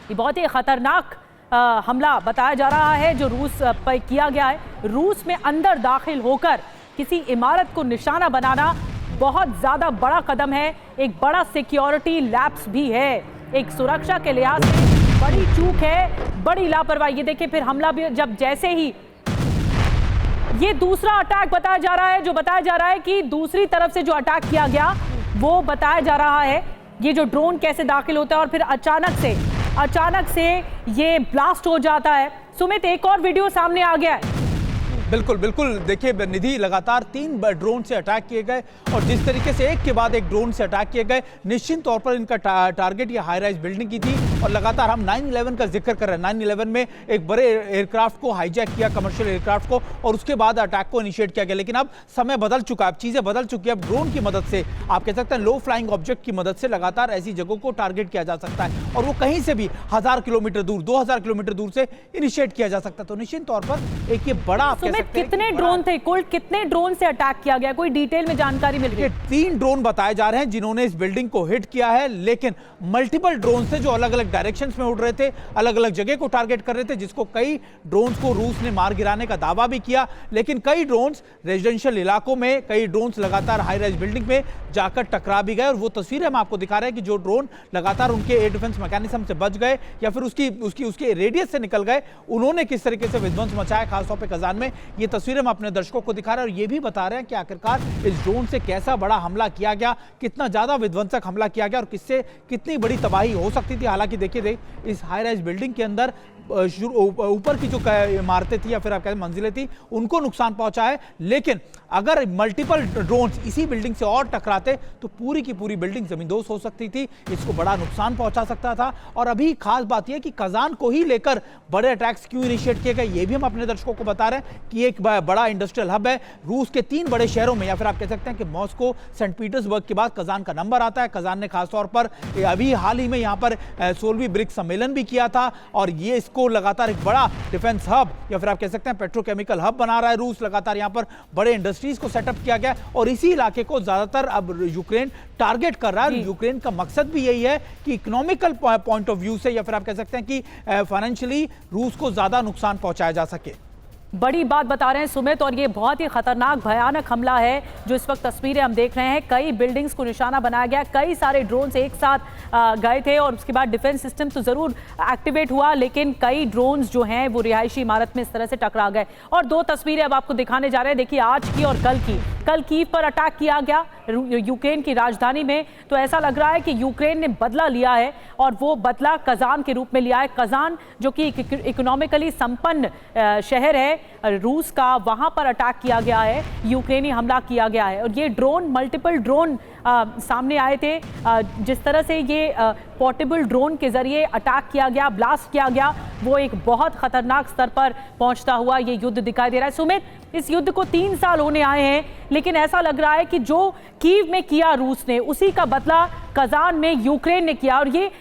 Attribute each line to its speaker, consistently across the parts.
Speaker 1: ये बहुत ही खतरनाक हमला बताया जा रहा है जो रूस पर किया गया है। रूस में अंदर दाखिल होकर किसी इमारत को निशाना बनाना बहुत ज्यादा बड़ा कदम है, एक बड़ा सिक्योरिटी लैप्स भी है, एक सुरक्षा के लिहाज से बड़ी चूक है, बड़ी लापरवाही। ये देखिए फिर हमला भी, जब जैसे ही ये दूसरा अटैक बताया जा रहा है, जो बताया जा रहा है कि दूसरी तरफ से जो अटैक किया गया वो बताया जा रहा है, ये जो ड्रोन कैसे दाखिल होता है और फिर अचानक से ये ब्लास्ट हो जाता है। सुमित, एक और वीडियो सामने आ गया है।
Speaker 2: बिल्कुल बिल्कुल, देखिए निधि, लगातार 3 ड्रोन से अटैक किए गए और जिस तरीके से एक के बाद एक ड्रोन से अटैक किए गए, निश्चित तौर पर इनका टारगेट ये हाई राइज बिल्डिंग की थी। और लगातार हम 9/11 का जिक्र कर रहे हैं। 9/11 में एक बड़े एयरक्राफ्ट को हाईजैक किया, कमर्शियल एयरक्राफ्ट को, और उसके बाद अटैक को इनिशिएट किया गया। लेकिन अब समय बदल चुका है, अब चीजें बदल चुकी है। अब ड्रोन की मदद से, आप कह सकते हैं लो फ्लाइंग ऑब्जेक्ट की मदद से लगातार ऐसी जगहों को टारगेट किया जा सकता है और वो कहीं से भी 1000 किलोमीटर दूर, 2000 किलोमीटर दूर से इनिशिएट किया जा सकता है। तो निश्चित तौर पर एक ये बड़ा, आप कह सकते हैं,
Speaker 1: कितने ड्रोन थे, कुल कितने ड्रोन से अटैक किया गया, कोई डिटेल में जानकारी मिल रही है?
Speaker 2: 3 ड्रोन बताए जा रहे हैं जिन्होंने इस बिल्डिंग को हिट किया है, लेकिन मल्टीपल ड्रोन थे जो अलग अलग डायरेक्शंस में उड़ रहे थे, अलग अलग जगह को टारगेट कर रहे थे, जिसको कई ड्रोन्स को रूस ने मार गिराने का दावा भी किया। लेकिन कई ड्रोन्स रेजिडेंशियल इलाकों में, कई ड्रोन्स लगातार हाई राइज बिल्डिंग में जाकर टकरा भी गए। और वो तस्वीरें हम आपको दिखा रहे हैं कि जो ड्रोन लगातार उनके एयर डिफेंस मैकेनिज्म से बच गए या फिर उसकी रेडियस से निकल गए, उन्होंने किस तरीके से विध्वंस मचाया, खासतौर पर कजान में। ये तस्वीरें हम अपने दर्शकों को दिखा रहे हैं और ये भी बता रहे हैं कि आखिरकार इस ड्रोन से कैसा बड़ा हमला किया गया, कितना ज्यादा विध्वंसक हमला किया गया और किससे कितनी बड़ी तबाही हो सकती थी। हालांकि देखिए इस हाई राइज बिल्डिंग के अंदर ऊपर की जो इमारतें थी या फिर आप कहते हैं मंजिलें थी, उनको नुकसान पहुंचा है। लेकिन अगर मल्टीपल ड्रोन्स इसी बिल्डिंग से और टकराते तो पूरी की पूरी बिल्डिंग जमींदोज हो सकती थी, इसको बड़ा नुकसान पहुंचा सकता था। और अभी खास बात यह कि कजान को ही लेकर बड़े अटैक्स क्यों इनिशिएट किए गए, ये भी हम अपने दर्शकों को बता रहे हैं कि एक बड़ा इंडस्ट्रियल हब है। रूस के 3 बड़े शहरों में, या फिर आप कह सकते हैं कि मॉस्को, सेंट पीटर्सबर्ग के बाद कजान का नंबर आता है। कजान ने खासतौर पर अभी हाल ही में यहाँ पर 16वीं ब्रिक्स सम्मेलन भी किया था और ये को लगातार एक बड़ा डिफेंस हब या फिर आप कह सकते हैं पेट्रोकेमिकल हब बना रहा है रूस। लगातार यहां पर बड़े इंडस्ट्रीज को सेटअप किया गया और इसी इलाके को ज्यादातर अब यूक्रेन टारगेट कर रहा है। यूक्रेन का मकसद भी यही है कि इकोनॉमिकल पॉइंट ऑफ व्यू से या फिर आप कह सकते हैं कि फाइनेंशियली रूस को ज्यादा नुकसान पहुंचाया जा सके।
Speaker 1: बड़ी बात बता रहे हैं सुमित, और ये बहुत ही खतरनाक भयानक हमला है जो इस वक्त तस्वीरें हम देख रहे हैं। कई बिल्डिंग्स को निशाना बनाया गया, कई सारे ड्रोन्स एक साथ गए थे और उसके बाद डिफेंस सिस्टम तो जरूर एक्टिवेट हुआ, लेकिन कई ड्रोन्स जो हैं वो रिहायशी इमारत में इस तरह से टकरा गए। और 2 तस्वीरें अब आपको दिखाने जा रहे हैं, देखिए आज की और कल की। कल कीव पर अटैक किया गया यूक्रेन की राजधानी में, तो ऐसा लग रहा है कि यूक्रेन ने बदला लिया है और वो बदला कजान के रूप में लिया है। कजान जो कि इकोनॉमिकली संपन्न शहर है रूस का, वहां पर अटैक किया गया है, यूक्रेनी हमला किया गया है। और ये ड्रोन, मल्टीपल ड्रोन सामने आए थे, जिस तरह से ये पोर्टेबल ड्रोन के जरिए अटैक किया गया, ब्लास्ट किया गया, वो एक बहुत खतरनाक स्तर पर पहुंचता हुआ ये युद्ध दिखाई दे रहा है। सुमित, इस युद्ध को 3 साल होने आए हैं, लेकिन ऐसा लग रहा है कि जो कीव में किया रूस ने, उसी का बदला कजान में यूक्रेन ने किया। और ये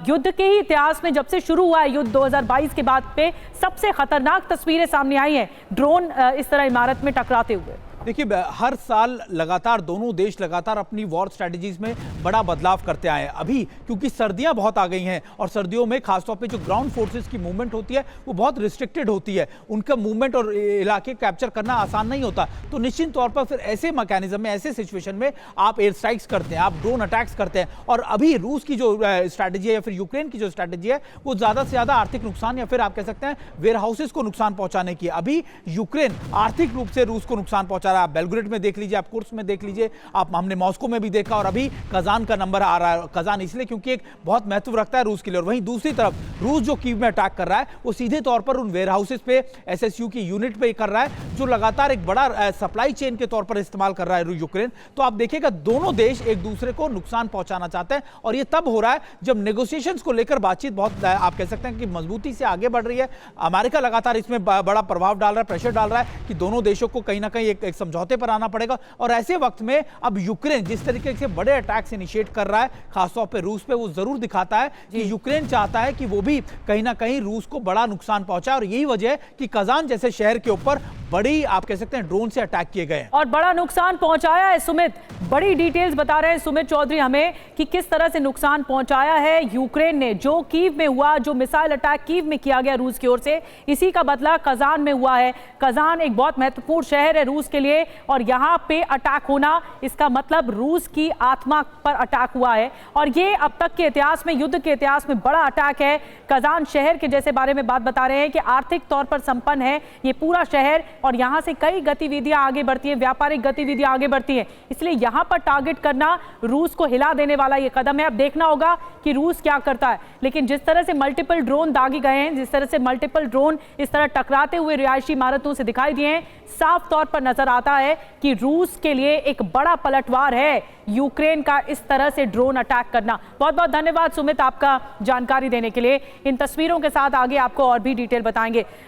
Speaker 1: युद्ध के ही इतिहास में जब से शुरू हुआ है युद्ध 2022 के बाद पे सबसे खतरनाक तस्वीरें सामने आई हैं, ड्रोन इस तरह इमारत में टकराते हुए।
Speaker 2: देखिए हर साल लगातार दोनों देश लगातार अपनी वॉर स्ट्रेटजीज में बड़ा बदलाव करते आए हैं। अभी क्योंकि सर्दियां बहुत आ गई हैं और सर्दियों में खासतौर पे जो ग्राउंड फोर्सेस की मूवमेंट होती है वो बहुत रिस्ट्रिक्टेड होती है, उनका मूवमेंट और इलाके कैप्चर करना आसान नहीं होता। तो निश्चित तौर पर फिर ऐसे मैकेनिज्म में, ऐसे सिचुएशन में आप एयर स्ट्राइक्स करते हैं, आप ड्रोन अटैक्स करते हैं। और अभी रूस की जो स्ट्रैटेजी है या फिर यूक्रेन की जो स्ट्रैटेजी है वो ज्यादा से ज्यादा आर्थिक नुकसान या फिर आप कह सकते हैं वेयर हाउसेस को नुकसान पहुंचाने की। अभी यूक्रेन आर्थिक रूप से रूस को नुकसान पहुंचा, आप बेलग्रेड में देख लीजिए, आप कुर्स्क में देख लीजिए, आप हमने मॉस्को में भी देखा और अभी कजान का नंबर आ रहा है। कजान इसलिए क्योंकि एक बहुत महत्व रखता है रूस के लिए। और वहीं दूसरी तरफ रूस जो कीव में अटैक कर रहा है वो सीधे तौर पर उन वेयर हाउसेस पे, एसएसयू की यूनिट पे कर रहा है जो लगातार एक बड़ा सप्लाई चेन के तौर पर इस्तेमाल कर रहा है यूक्रेन। तो आप देखिएगा दोनों देश एक दूसरे को नुकसान पहुंचाना चाहते हैं और ये तब हो रहा है जब नेगोशिएशंस को लेकर बातचीत बहुत आप कह सकते हैं कि मजबूती से आगे बढ़ रही है। अमेरिका लगातार इसमें बड़ा प्रभाव डाल रहा है, प्रेशर डाल रहा है कि दोनों देशों को कहीं ना कहीं एक समझौते पर आना पड़ेगा। और ऐसे वक्त में अब यूक्रेन जिस तरीके से बड़े अटैक्स इनिशिएट कर रहा है खासतौर पे रूस पे, वो जरूर दिखाता है कि यूक्रेन चाहता है कि वो भी कहीं ना कहीं रूस को बड़ा नुकसान पहुंचाए। और यही वजह है कि कजान जैसे शहर के ऊपर बड़ी, आप कह सकते हैं, ड्रोन से अटैक किए गए हैं
Speaker 1: और बड़ा नुकसान पहुंचाया है। सुमित, बड़ी डिटेल्स बता रहे हैं सुमित चौधरी हमें कि किस तरह से नुकसान पहुंचाया है यूक्रेन ने। जो कीव में हुआ, जो मिसाइल अटैक कीव में किया गया रूस की ओर से, इसी का बदला कजान में हुआ है। कजान एक बहुत महत्वपूर्ण शहर है रूस के लिए, और यहां पे अटैक होना, इसका मतलब रूस की आत्मा पर अटैक हुआ है। और ये अब तक के इतिहास में, युद्ध के इतिहास में बड़ा अटैक है। कजान शहर के जैसे बारे में बात बता रहे हैं कि आर्थिक तौर पर संपन्न है ये पूरा शहर, और यहां से कई गतिविधियां आगे बढ़ती हैं, व्यापारिक गतिविधियां आगे बढ़ती हैं। इसलिए यहां पर टारगेट करना रूस को हिला देने वाला ये कदम है। अब देखना होगा कि रूस क्या करता है। लेकिन जिस तरह से मल्टीपल ड्रोन दागे गए हैं, जिस तरह से मल्टीपल ड्रोन इस तरह टकराते हुए रिहायशी इमारतों से दिखाई दिए हैं, साफ तौर पर नजर आता है कि रूस के लिए एक बड़ा पलटवार है यूक्रेन का इस तरह से ड्रोन अटैक करना। बहुत बहुत धन्यवाद सुमित आपका जानकारी देने के लिए। इन तस्वीरों के साथ आगे आपको और भी डिटेल बताएंगे।